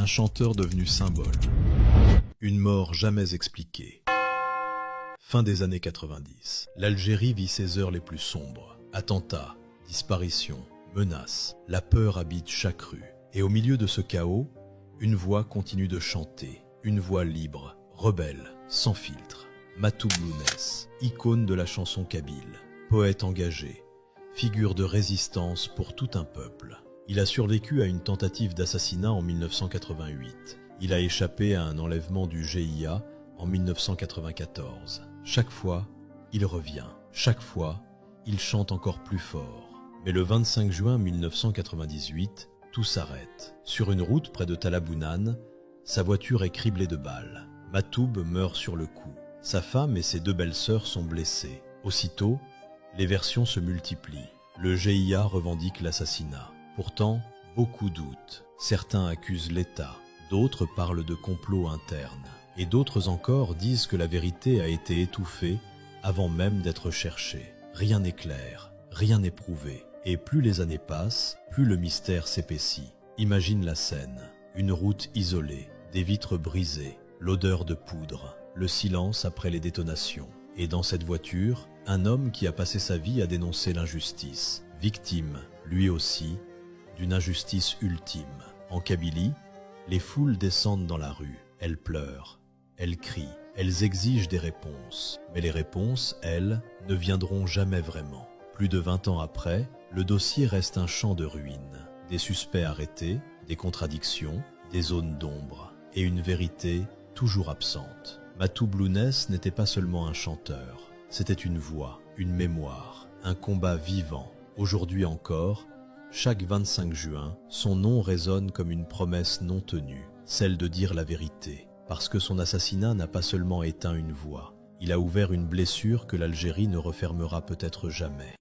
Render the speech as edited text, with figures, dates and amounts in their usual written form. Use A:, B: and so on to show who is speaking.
A: un chanteur devenu symbole. Une mort jamais expliquée. Fin des années 90. L'Algérie vit ses heures les plus sombres. Attentats, disparitions, menaces. La peur habite chaque rue. Et au milieu de ce chaos, une voix continue de chanter. Une voix libre, rebelle, sans filtre. Matou Blounès, icône de la chanson kabyle. Poète engagé, figure de résistance pour tout un peuple. Il a survécu à une tentative d'assassinat en 1988. Il a échappé à un enlèvement du GIA en 1994. Chaque fois, il revient. Chaque fois, il chante encore plus fort. Mais le 25 juin 1998, tout s'arrête. Sur une route près de Talabounan, sa voiture est criblée de balles. Matoub meurt sur le coup. Sa femme et ses deux belles-sœurs sont blessées. Aussitôt, les versions se multiplient. Le GIA revendique l'assassinat. Pourtant, beaucoup doutent. Certains accusent l'État, d'autres parlent de complot interne. Et d'autres encore disent que la vérité a été étouffée avant même d'être cherchée. Rien n'est clair, rien n'est prouvé. Et plus les années passent, plus le mystère s'épaissit. Imagine la scène, une route isolée, des vitres brisées, l'odeur de poudre, le silence après les détonations. Et dans cette voiture, un homme qui a passé sa vie à dénoncer l'injustice, victime, lui aussi, d'une injustice ultime. En Kabylie, les foules descendent dans la rue, elles pleurent, elles crient, elles exigent des réponses. Mais les réponses, elles, ne viendront jamais vraiment. Plus de 20 ans après, le dossier reste un champ de ruines. Des suspects arrêtés, des contradictions, des zones d'ombre, et une vérité toujours absente. Matou Blounès n'était pas seulement un chanteur, c'était une voix, une mémoire, un combat vivant. Aujourd'hui encore, chaque 25 juin, son nom résonne comme une promesse non tenue, celle de dire la vérité, parce que son assassinat n'a pas seulement éteint une voix, il a ouvert une blessure que l'Algérie ne refermera peut-être jamais.